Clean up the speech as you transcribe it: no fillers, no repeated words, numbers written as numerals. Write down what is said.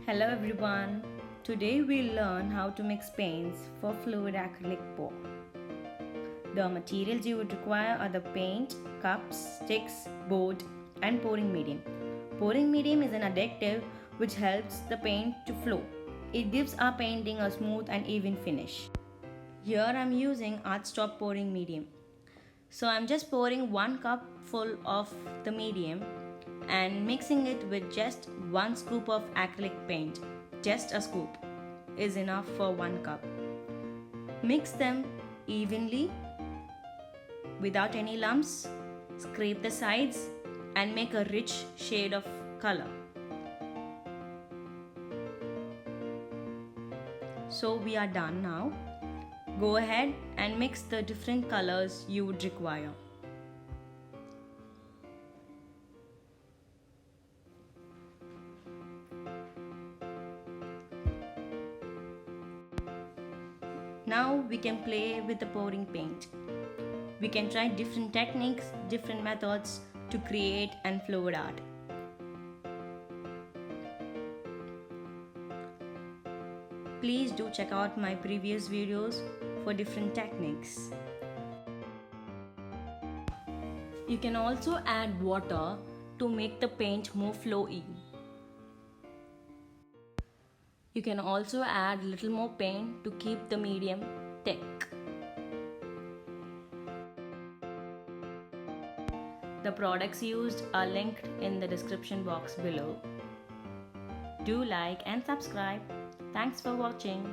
Hello everyone. Today we'll learn how to mix paints for fluid acrylic pour. The materials you would require are the paint, cups, sticks, board and pouring medium. Pouring medium is an additive which helps the paint to flow. It gives our painting a smooth and even finish. Here I'm using Artstop pouring medium. So I'm just pouring 1 cup full of the medium and mixing it with just 1 scoop of acrylic paint. Just a scoop is enough for 1 cup. Mix them evenly without any lumps. Scrape the sides and make a rich shade of color. So we are done now. Go ahead and mix the different colors you would require. Now we can play with the pouring paint. We can try different techniques, different methods to create and fluid art. Please do check out my previous videos for different techniques. You can also add water to make the paint more flowy. You can also add little more paint to keep the medium thick. The products used are linked in the description box below. Do like and subscribe. Thanks for watching.